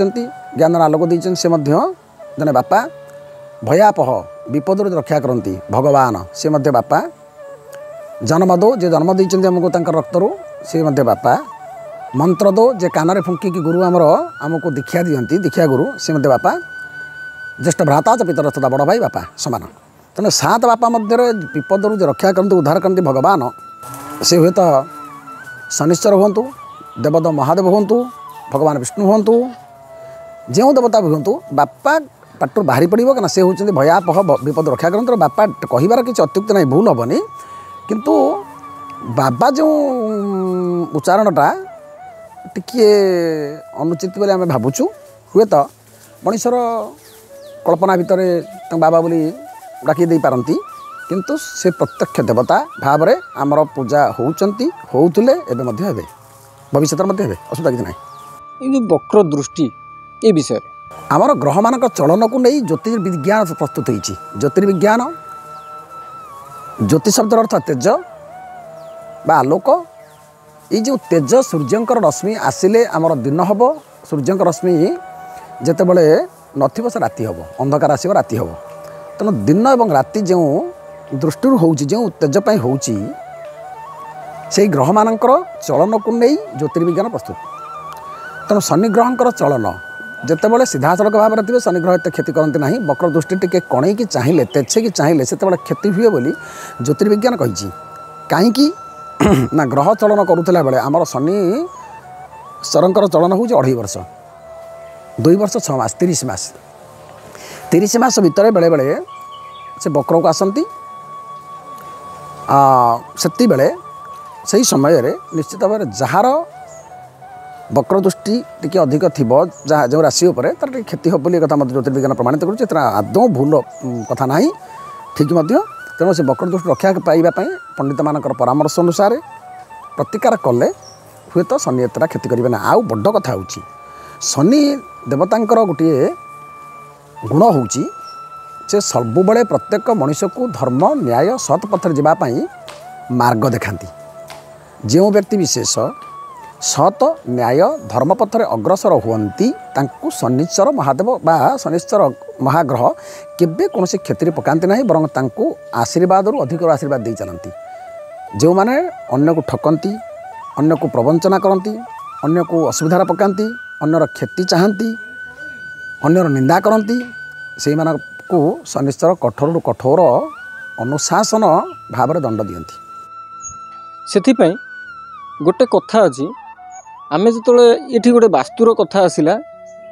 ज्ञान आलोक देते से जने बापा भयापह विपद रक्षा करती भगवान से बापा जन्मदो जे जन्म देते आमको रक्तरू से बापा मंत्रदो जे कान फुंकी गुरु आमको दीक्षा दियंती दीक्षा गुरु से बापा ज्येष्ठ भ्राता च पितरस्तथा बड़ भाई बापा समान तेना सात बापा मध्य विपदरू जे रक्षा करती उद्धार करती भगवान से हुए तो शनिश्चर हूँ देवद महादेव हूँ भगवान विष्णु हूँ जो देवता भी हूँ बापा पाटू बाहरी पड़ो क्या से होती भयापह विपद रक्षा करते बापा कहार किसी अत्युक्ति ना भूल हेनी किंतु बाबा जो उच्चारणटा टिके अनुचित बोली आम भावुँ हुए तो मनीषर कल्पना भितर बाबा बोली डाकी दे पारती किंतु से प्रत्यक्ष देवता भाव में आमर पूजा होते हेबे भविष्य असुविधा किसी ना ये वक्र दृष्टि ये विषय आमर ग्रह मान चलन को नहीं ज्योतिर्विज्ञान प्रस्तुत होती ज्योतिर्विज्ञान ज्योति शब्द अर्थ तेज बा आलोक ये जो तेज सूर्यंकर रश्मि आसिले आमर दिन हम सूर्यंकर रश्मि जिते बड़े नथिबो से राति हम अंधकार आसो राति हम तेणु दिन और राति जो दृष्टि होउची जो तेजपाई होउची से ग्रह मानकर चलन को नहीं ज्योतिर्विज्ञान प्रस्तुत तेणु शनिग्रहंकर चलन जितेबाला सीधासलख भाव में थे शनिग्रह एत क्षति करते ना वक्र दृष्टि टी कणे कि चाहिए तेछे कि चाहिए से क्षति हुए बोली ज्योतिर्विज्ञान कही कहीं ना ग्रह चलन करुला बेले आमर शनि सरंकर चलन हूँ 2.5 वर्ष 2 वर्ष 6 मास 30 मास भितर बेले बेले से वक्र को आसती से समय निश्चित भाव जार वक्रदृष्टि टी अधिक थी जहाँ जो राशि उपर तार क्षति हम बोली कथा ज्योतिर्विज्ञान प्रमाणित करुँचे आदौ भूल कथा ना ठीक तेणु से वक्रदृष्टि रक्षा पाइबापी पंडित मान परामर्श अनुसार प्रतिकार कले हुए तो शनि एतटा क्षति करेंगे ना। आउ बड़ कथा हूँ शनि देवतांकर गोटे गुण हूँ से सबुबले प्रत्येक मनुष्य को धर्म न्याय सत् पथर जावाई मार्ग देखाती। जो व्यक्ति विशेष सत न्याय धर्म पथर अग्रसर हुंती शनिश्चर महादेव बा शनिश्चर महाग्रह केबे कौन क्षति पकाती ना बरं तांको आशीर्वाद अधिक आशीर्वाद दे चलती। जो माने अन्य को ठकती अन्य को प्रवंचना करती अन्य को असुविधार पकाती अन्यर क्षति चाहती अन्यर निंदा करती से को शनिश्चर कठोर कठोर अनुशासन भाव में दंड दियंती। से गोटे कथा अच्छी आम जो ये गोटे वास्तुर कथा आसला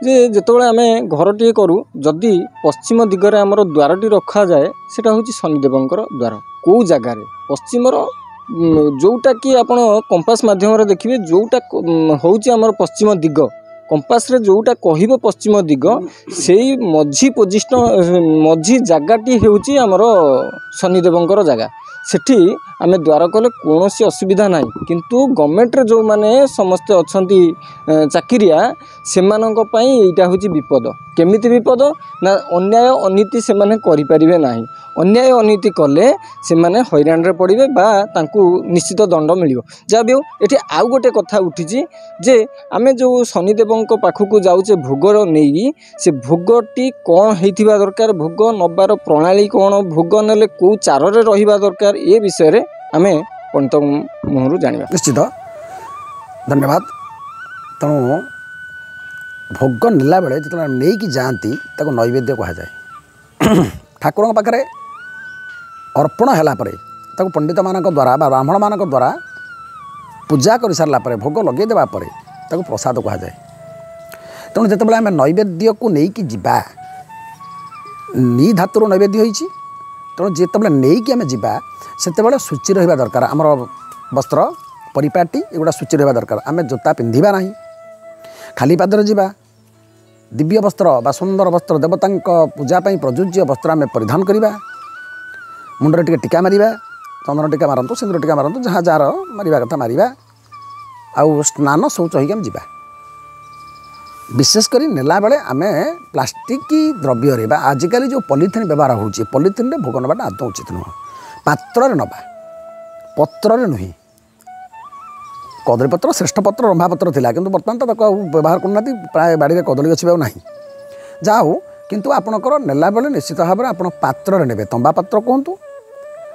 जे जिते आम घरटे करूँ जदि पश्चिम दिगरे आमर द्वारटी रखा जाए सेटा हूँ शनिदेवंकर द्वार कौ जगार पश्चिमर जोटा कि आप कंपास माध्यम देखिए जोटा हूँ आमर पश्चिम दिग कंपास रे जोटा कहिबो पश्चिम दिग से मझी पोजिशन मझी जगाटी होउची आमर शनिदेवंकर जगह सेठी आमे द्वार कले कौन असुविधा ना किंतु गवर्नमेंट रे जो माने समस्ते अछंती चाकरिया से यहाँ हूँ विपद केमिति विपद ना अन्याय अनीति से माने करि परिबे नाही अन्याय अनीति कले से माने हैरान रे पड़िबे बा तांकू निश्चित दंड मिलियो। जा भी एठी आउ गोटे कथा उठिची जे आमे जो शनिदेवंक पाखकू जाउचे भोग नहीं से भोगटी कौन हेइथिबा दरकार भोग नबार प्रणाली कौन भोग नेले को चार रे रहिबा दरकार ए विषय रे आमे पंडित मुहरु जानिबा। निश्चित धन्यवाद। तेणु भोग नेला बेले जो नहीं कि जाती ताको नैवेद्य कहा जाए ठाकुर पाखे अर्पण है पंडित मान द्वारा ब्राह्मण मान द्वारा पूजा कर सारापर भोग लगे देवापर प्रसाद कह जाए। तेणु जिते आम नैवेद्य को लेकिन जीवा नी धातुर नैवेद्य होती तेणु जिते नहीं कि आम जीवा से सूची रहा दरकार आमर वस्त्र परिपाटी एगुड़ा सूची रहा दरकार आम जोता पिंधा ना खाली पादर जीवा दिव्य वस्त्र बा सुंदर वस्त्र देवता पूजापी प्रयोज्य वस्त्र आम परिधान करवा मुंडे टे टीका मारिबा चंदन टीका मारतु सिंदूर टीका मारतु जहाँ जार मारिबा कथा मारिबा आउ स्नान शौच होइक आम जीवा। विशेषकर नेला बेले आम प्लास्टिक द्रव्य आजिकल जो पॉलिथिन व्यवहार होची पॉलिथिन रे भोग नबाटा आदौ उचित नुह पात्र नबा पत्र नुहे कदलीपत्र श्रेष्ठ पत्र रंभापत्र थिला किंतु बर्तमान तो व्यवहार करना प्राय बाड़ी कदली गछ ना जाओ किंतु आपणकर नेला बेले निश्चित भाव में आप पात्र ने तंबा पात्र कहतु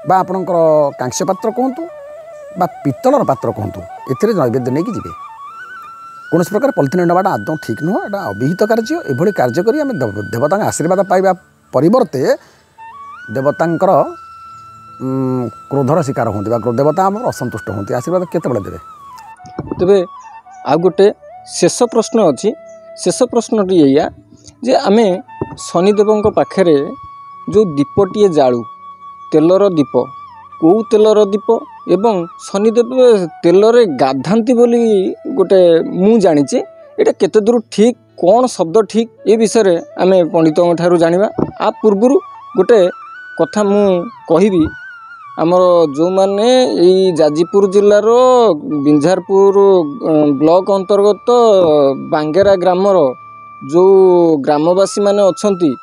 बा आपणकर कांस्य पात्र कहतु बा पितलर पात्र कहतु ए नैवेद्य नहीं जी कौन प्रकार पॉलिथिन नवाटा आदौ ठीक नुह एटा अविहित कार्य एभली कार्य करी आम देवता आशीर्वाद पाइबा परिवर्ते देवतांकर क्रोधर शिकार होती देवता आम असंतुष्ट होती आशीर्वाद केतबेले देवे। तेबे आ गोटे शेष प्रश्न अच्छी शेष प्रश्नटी या जे आमे शनिदेवंक पाखरे जो दीपटीए जालू तेलर दीप कौ तेलर दीप एवं शनिदेव तेलरे गाधांती बोली गोटे मु जानिचे एटा केते दूर ठीक कौन शब्द ठीक ए विषय आमे पंडितों ठारू जानिबा। आ पूर्वरु गोटे कथा मु कहिबी आमर जो माने यही जाजपुर जिलार बिंझारपुर ब्लॉक अंतर्गत बांगेरा ग्रामर जो ग्रामवासी माने अच्छी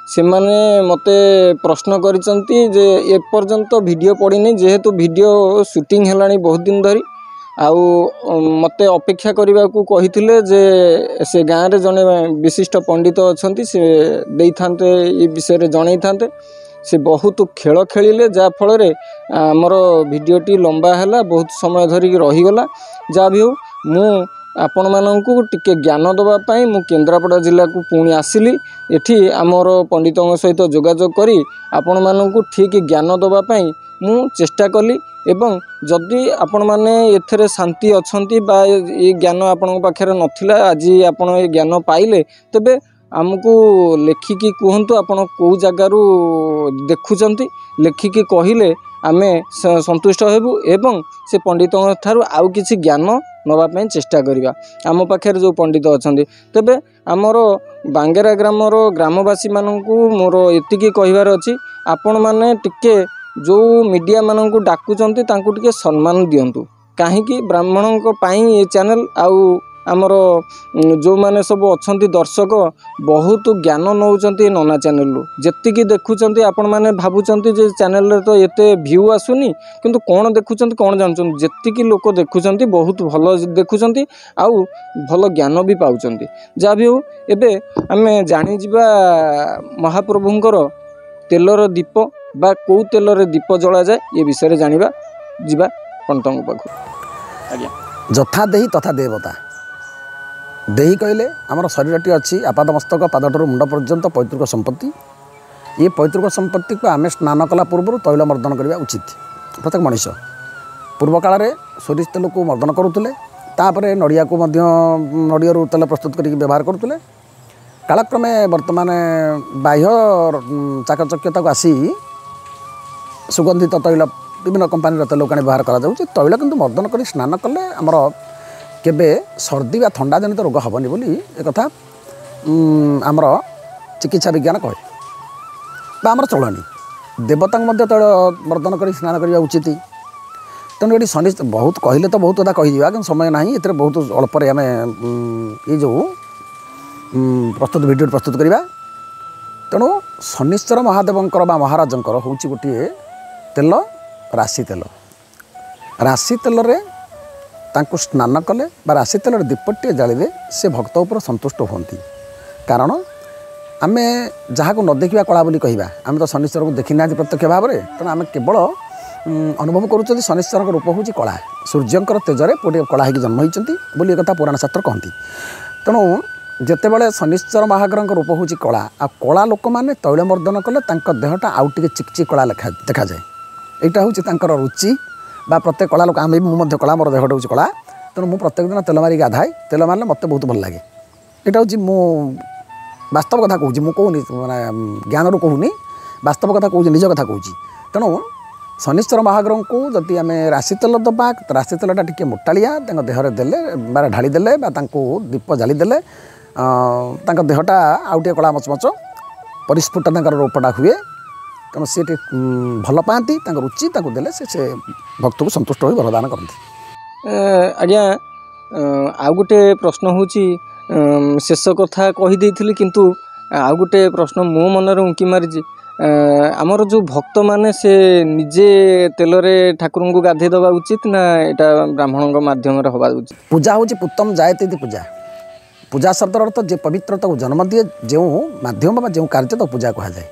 से माने मते प्रश्न करिसंती जे एपर्यंत वीडियो पड़ीनी जेहेतु वीडियो शूटिंग हेलानी बहुत दिन धरी आउ मते अपेक्षा करने को कही जे से गाँव रे जने विशिष्ट पंडित अच्छी से दे था ये विषय जन था से बहुत खेल खेलिले जा फल आमर वीडियोटी लंबा है बहुत समय धरिक रहीगला। जहाँ भी हो मु आपण मानू टिके ज्ञान देवाई मु केन्द्रापड़ा जिला को पुणी आसिली एठी आमर पंडितों सहित जोगाजोग करी आपण मानू ठीक ज्ञान देवाई मु चेष्टा कली एवं जदि आपण माने एथरे शांति अछंती बा ये ज्ञान आपण पाखरे नथिला आज आपण ये ज्ञान पाइले तेबे आमको लेखिकी कहतु आपण कौ जगारू देखुंट लेखिकी कहले आमे संतुष्ट हेबु एवं से पंडितों ठारू आउ किछि ज्ञान ନେବା ପାଇଁ ଚେଷ୍ଟା କରିବା ଆମ ପାଖରେ ଯେଉଁ ପଣ୍ଡିତ ଅଛନ୍ତି। ତେବେ ଆମର ବାଙ୍ଗେରା ଗ୍ରାମର ଗ୍ରାମବାସୀମାନଙ୍କୁ ମୋର ଏତିକି କହିବାର ଅଛି, ଆପଣମାନେ ଟିକେ ଯେଉଁ ମିଡ଼ିଆମାନଙ୍କୁ ଡାକୁଛନ୍ତି ତାଙ୍କୁ ଟିକେ ସମ୍ମାନ ଦିଅନ୍ତୁ। କାହିଁକି ବ୍ରାହ୍ମଣଙ୍କ ପାଇଁ ଏ ଚ୍ୟାନେଲ୍ ଆଉ ଆମର ଯେଉଁମାନେ ସବୁ ଅଛନ୍ତି ଦର୍ଶକ ବହୁତ ଜ୍ଞାନ ନେଉଛନ୍ତି ନନା ଚ୍ୟାନେଲରୁ। ଯେତିକି ଦେଖୁଛନ୍ତି ଆପଣମାନେ ଭାବୁଛନ୍ତି ଯେ ଚ୍ୟାନେଲରେ ତ ଏତେ ଭିଉ ଆସୁନି, କିନ୍ତୁ କ'ଣ ଦେଖୁଛନ୍ତି କ'ଣ ଜାଣୁଛନ୍ତି, ଯେତିକି ଲୋକ ଦେଖୁଛନ୍ତି ବହୁତ ଭଲ ଦେଖୁଛନ୍ତି ଆଉ ଭଲ ଜ୍ଞାନ ବି ପାଉଛନ୍ତି। ଯାହା ବି ହେଉ ଏବେ ଆମେ ଜାଣିଯିବା ମହାପ୍ରଭୁଙ୍କର ତେଲର ଦୀପ ବା କେଉଁ ତେଲରେ ଦୀପ ଜଳାଯାଏ ଏ ବିଷୟରେ ଜାଣିବା। ଯିବା ପଣ୍ଡିତଙ୍କ ପାଖକୁ। ଆଜ୍ଞା। ଯଥା ଦେହି ତଥା ଦେବତା। ଦେହି କହିଲେ ଆମର ଶରୀରଟି ଅଛି ଆପାଦମସ୍ତକ ପାଦଠାରୁ ମୁଣ୍ଡ ପର୍ଯ୍ୟନ୍ତ ପୈତୃକ ସମ୍ପତ୍ତି। ଏ ପୈତୃକ ସମ୍ପତ୍ତିକୁ ଆମେ ସ୍ନାନ କଲା ପୂର୍ବରୁ ତୈଳ ମର୍ଦ୍ଦନ କରିବା ଉଚିତ। ପ୍ରତ୍ୟେକ ମଣିଷ ପୂର୍ବ କାଳରେ ସୋରିଷ ତେଲକୁ ମର୍ଦ୍ଦନ କରୁଥିଲେ, ତାପରେ ନଡ଼ିଆକୁ ମଧ୍ୟ ନଡ଼ିଆରୁ ତେଲ ପ୍ରସ୍ତୁତ କରିକି ବ୍ୟବହାର କରୁଥିଲେ। କାଳକ୍ରମେ ବର୍ତ୍ତମାନ ବାହ୍ୟ ଚାକଚକ୍ୟତାକୁ ଆସି ସୁଗନ୍ଧିତ ତୈଳ ବିଭିନ୍ନ କମ୍ପାନୀର ତେଲକୁ ଆଣି ବ୍ୟବହାର କରାଯାଉଛି। ତୈଳ କିନ୍ତୁ ମର୍ଦ୍ଦନ କରି ସ୍ନାନ କଲେ ଆମର କେବେ ସର୍ଦ୍ଦି ବା ଥଣ୍ଡା ଜନିତ ରୋଗ ହେବନି ବୋଲି ଏକଥା ଆମର ଚିକିତ୍ସା ବିଜ୍ଞାନ କହେ ବା ଆମର ଚଳଣି। ଦେବତାଙ୍କୁ ମଧ୍ୟ ତୈଳ ମର୍ଦ୍ଦନ କରି ସ୍ନାନ କରିବା ଉଚିତ। ତେଣୁ ଏଠି ଶନି ବହୁତ କହିଲେ ତ ବହୁତ କଥା କହିଯିବା, କିନ୍ତୁ ସମୟ ନାହିଁ। ଏଥିରେ ବହୁତ ଅଳ୍ପରେ ଆମେ ଏଇ ଯେଉଁ ଭିଡ଼ିଓ ପ୍ରସ୍ତୁତ କରିବା। ତେଣୁ ଶନିଶ୍ଚର ମହାଦେବଙ୍କର ବା ମହାରାଜଙ୍କର ହେଉଛି ଗୋଟିଏ ତେଲ ରାଶି ତେଲ। ରାଶି ତେଲରେ ତାଙ୍କୁ ସ୍ନାନ କଲେ ବା ରାଶି ତେଲରେ ଦୀପଟିଏ ଜାଳିଲେ ସେ ଭକ୍ତ ଉପରେ ସନ୍ତୁଷ୍ଟ ହୁଅନ୍ତି। କାରଣ ଆମେ ଯାହାକୁ ନ ଦେଖିବା କଳା ବୋଲି କହିବା, ଆମେ ତ ଶନିଶ୍ଚରକୁ ଦେଖିନାହାନ୍ତି ପ୍ରତ୍ୟକ୍ଷ ଭାବରେ, ତେଣୁ ଆମେ କେବଳ ଅନୁଭବ କରୁଛନ୍ତି ଶନିଶ୍ଚରଙ୍କ ରୂପ ହେଉଛି କଳା। ସୂର୍ଯ୍ୟଙ୍କର ତେଜରେ ପୁଅଟିଏ କଳା ହେଇକି ଜନ୍ମ ହୋଇଛନ୍ତି ବୋଲି ଏକଥା ପୁରାଣ ଶାସ୍ତ୍ର କହନ୍ତି। ତେଣୁ ଯେତେବେଳେ ଶନିଶ୍ଚର ମହାଗ୍ରହଙ୍କ ରୂପ ହେଉଛି କଳା, ଆଉ କଳା ଲୋକମାନେ ତୈଳ ମର୍ଦ୍ଦନ କଲେ ତାଙ୍କ ଦେହଟା ଆଉ ଟିକେ ଚିକଚିକ କଳା ଦେଖାଯାଏ। ଏଇଟା ହେଉଛି ତାଙ୍କର ରୁଚି ବା ପ୍ରତ୍ୟେକ କଳା ଲୋକ। ଆମେ ମୁଁ ମଧ୍ୟ କଳା, ମୋର ଦେହଟା ହେଉଛି କଳା, ତେଣୁ ମୁଁ ପ୍ରତ୍ୟେକ ଦିନ ତେଲ ମାରିକି ଗାଧାଏ। ତେଲ ମାରିଲେ ମୋତେ ବହୁତ ଭଲ ଲାଗେ। ଏଇଟା ହେଉଛି ମୁଁ ବାସ୍ତବ କଥା କହୁଛି, ମୁଁ କହୁନି ମାନେ ଜ୍ଞାନରୁ କହୁନି, ବାସ୍ତବ କଥା କହୁଛି, ନିଜ କଥା କହୁଛି। ତେଣୁ ଶନିଶ୍ଚର ମହାଗ୍ରହଙ୍କୁ ଯଦି ଆମେ ରାଶି ତେଲ ଦେବା, ରାଶି ତେଲଟା ଟିକିଏ ମୋଟାଳିଆ ତାଙ୍କ ଦେହରେ ଦେଲେ ବା ଢାଳି ଦେଲେ ବା ତାଙ୍କୁ ଦୀପ ଜାଳିଦେଲେ ତାଙ୍କ ଦେହଟା ଆଉ ଟିକେ କଳା ମଚମଚ ପରିସ୍ଫୁଟ ତାଙ୍କର ରୂପଟା ହୁଏ। ତେଣୁ ସେ ଟିକେ ଭଲ ପାଆନ୍ତି, ତାଙ୍କ ରୁଚି ତାଙ୍କୁ ଦେଲେ ସେ ଭକ୍ତକୁ ସନ୍ତୁଷ୍ଟ ହୋଇ ବରଦାନ କରନ୍ତି। ଆଜ୍ଞା, ଆଉ ଗୋଟେ ପ୍ରଶ୍ନ ହେଉଛି, ଶେଷ କଥା କହିଦେଇଥିଲି କିନ୍ତୁ ଆଉ ଗୋଟେ ପ୍ରଶ୍ନ ମୋ ମନରେ ଉଙ୍କି ମାରିଛି। ଆମର ଯେଉଁ ଭକ୍ତମାନେ ସେ ନିଜେ ତେଲରେ ଠାକୁରଙ୍କୁ ଗାଧେଇ ଦେବା ଉଚିତ ନା ଏଇଟା ବ୍ରାହ୍ମଣଙ୍କ ମାଧ୍ୟମରେ ହେବା ଉଚିତ? ପୂଜା ହେଉଛି ପୁତ୍ତମ ଜାୟତେ ପୂଜା। ପୂଜା ଶବ୍ଦର ଅର୍ଥ ଯେ ପବିତ୍ରତାକୁ ଜନ୍ମ ଦିଏ, ଯେଉଁ ମାଧ୍ୟମ ବା ଯେଉଁ କାର୍ଯ୍ୟ ତାକୁ ପୂଜା କୁହାଯାଏ।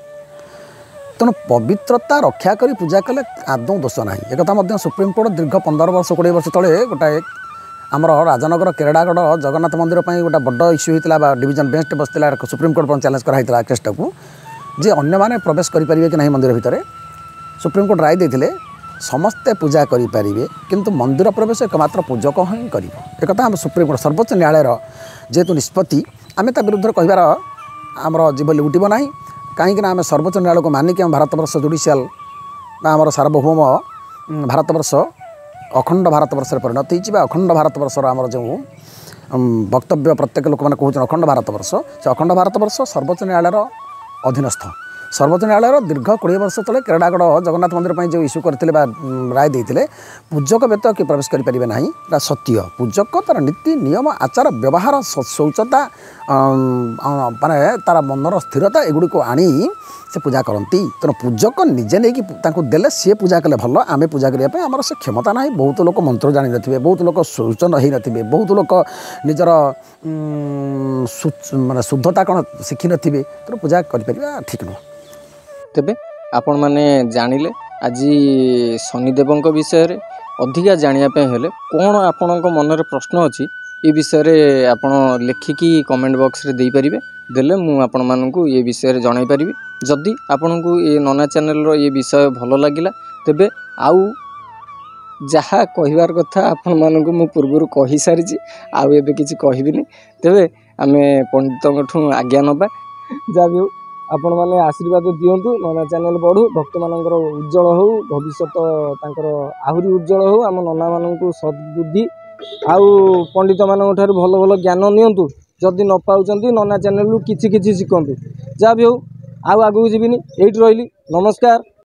ତେଣୁ ପବିତ୍ରତା ରକ୍ଷା କରି ପୂଜା କଲେ ଆଦୌ ଦୋଷ ନାହିଁ। ଏକଥା ମଧ୍ୟ ସୁପ୍ରିମକୋର୍ଟ ଦୀର୍ଘ 15 ବର୍ଷ 20 ବର୍ଷ ତଳେ ଗୋଟାଏ ଆମର ରାଜନଗର କେରଡ଼ାଗଡ଼ ଜଗନ୍ନାଥ ମନ୍ଦିର ପାଇଁ ଗୋଟେ ବଡ଼ ଇସ୍ୟୁ ହୋଇଥିଲା ବା ଡିଭିଜନ ବେଞ୍ଚ ବସିଥିଲା। ସୁପ୍ରିମକୋର୍ଟ ପାଇଁ ଚ୍ୟାଲେଞ୍ଜ କରାହୋଇଥିଲା କେସ୍ଟାକୁ ଯେ ଅନ୍ୟମାନେ ପ୍ରବେଶ କରିପାରିବେ କି ନାହିଁ ମନ୍ଦିର ଭିତରେ। ସୁପ୍ରିମକୋର୍ଟ ରାୟ ଦେଇଥିଲେ ସମସ୍ତେ ପୂଜା କରିପାରିବେ, କିନ୍ତୁ ମନ୍ଦିର ପ୍ରବେଶ ଏକମାତ୍ର ପୂଜକ ହିଁ କରିବ। ଏକଥା ଆମ ସୁପ୍ରିମକୋର୍ଟ ସର୍ବୋଚ୍ଚ ନ୍ୟାୟାଳୟର ଯେହେତୁ ନିଷ୍ପତ୍ତି, ଆମେ ତା ବିରୁଦ୍ଧରେ କହିବାର ଆମର ଜୀବ ଲିଉଟିବ ନାହିଁ। କାହିଁକିନା ଆମେ ସର୍ବୋଚ୍ଚ ନ୍ୟାୟାଳୟକୁ ମାନିକି ଆମ ଭାରତବର୍ଷ ଜୁଡ଼ିସିଆଲ ବା ଆମର ସାର୍ବଭୌମ ଭାରତବର୍ଷ ଅଖଣ୍ଡ ଭାରତବର୍ଷରେ ପରିଣତ ହୋଇଛି ବା ଅଖଣ୍ଡ ଭାରତବର୍ଷର ଆମର ଯେଉଁ ବକ୍ତବ୍ୟ ପ୍ରତ୍ୟେକ ଲୋକମାନେ କହୁଛନ୍ତି ଅଖଣ୍ଡ ଭାରତବର୍ଷ, ସେ ଅଖଣ୍ଡ ଭାରତବର୍ଷ ସର୍ବୋଚ୍ଚ ନ୍ୟାୟାଳୟର ଅଧୀନସ୍ଥ। ସର୍ବୋଚ୍ଚ ନ୍ୟାୟାଳୟର ଦୀର୍ଘ 20 ବର୍ଷ ତଳେ କେରଡ଼ାଗଡ଼ ଜଗନ୍ନାଥ ମନ୍ଦିର ପାଇଁ ଯେଉଁ ଇସ୍ୟୁ କରିଥିଲେ ବା ରାୟ ଦେଇଥିଲେ, ପୂଜକ ବ୍ୟତୀତ କିଏ ପ୍ରବେଶ କରିପାରିବେ ନାହିଁ, ଏଟା ସତ୍ୟ। ପୂଜକ ତା'ର ନୀତି ନିୟମ ଆଚାର ବ୍ୟବହାର ଶୌଚତା ମାନେ ତା'ର ମନର ସ୍ଥିରତା ଏଗୁଡ଼ିକୁ ଆଣି ସେ ପୂଜା କରନ୍ତି। ତେଣୁ ପୂଜକ ନିଜେ ନେଇକି ତାଙ୍କୁ ଦେଲେ ସିଏ ପୂଜା କଲେ ଭଲ। ଆମେ ପୂଜା କରିବା ପାଇଁ ଆମର ସେ କ୍ଷମତା ନାହିଁ। ବହୁତ ଲୋକ ମନ୍ତ୍ର ଜାଣିନଥିବେ, ବହୁତ ଲୋକ ସୂଚନ ହୋଇନଥିବେ, ବହୁତ ଲୋକ ନିଜର ମାନେ ଶୁଦ୍ଧତା କ'ଣ ଶିଖିନଥିବେ। ତେଣୁ ପୂଜା କରିପାରିବା ଠିକ୍ ନୁହଁ। ତେବେ ଆପଣମାନେ ଜାଣିଲେ ଆଜି ଶନିଦେବଙ୍କ ବିଷୟରେ। ଅଧିକା ଜାଣିବା ପାଇଁ ହେଲେ କ'ଣ ଆପଣଙ୍କ ମନରେ ପ୍ରଶ୍ନ ଅଛି ଏ ବିଷୟରେ ଆପଣ ଲେଖିକି କମେଣ୍ଟ ବକ୍ସରେ ଦେଇପାରିବେ। ଦେଲେ ମୁଁ ଆପଣମାନଙ୍କୁ ଏ ବିଷୟରେ ଜଣାଇ ପାରିବି। ଯଦି ଆପଣଙ୍କୁ ଏ ନନା ଚ୍ୟାନେଲର ଏ ବିଷୟ ଭଲ ଲାଗିଲା, ତେବେ ଆଉ ଯାହା କହିବାର କଥା ଆପଣମାନଙ୍କୁ ମୁଁ ପୂର୍ବରୁ କହିସାରିଛି, ଆଉ ଏବେ କିଛି କହିବିନି। ତେବେ ଆମେ ପଣ୍ଡିତଙ୍କଠୁ ଆଜ୍ଞା ନେବା। ଯାହା ବି ହେଉ ଆପଣମାନେ ଆଶୀର୍ବାଦ ଦିଅନ୍ତୁ, ନନା ଚ୍ୟାନେଲ ବଢ଼ୁ, ଭକ୍ତମାନଙ୍କର ଉଜ୍ଜଳ ହେଉ, ଭବିଷ୍ୟତ ତାଙ୍କର ଆହୁରି ଉଜ୍ଜଳ ହେଉ, ଆମ ନନାମାନଙ୍କୁ ସଦ୍ବୁଦ୍ଧି ଆଉ ପଣ୍ଡିତମାନଙ୍କ ଠାରୁ ଭଲ ଭଲ ଜ୍ଞାନ ନିଅନ୍ତୁ। ଯଦି ନ ପାଉଛନ୍ତି ନନା ଚ୍ୟାନେଲରୁ କିଛି ଶିଖନ୍ତୁ। ଯାହା ବି ହଉ ଆଉ ଆଗକୁ ଯିବିନି, ଏଇଠି ରହିଲି। ନମସ୍କାର।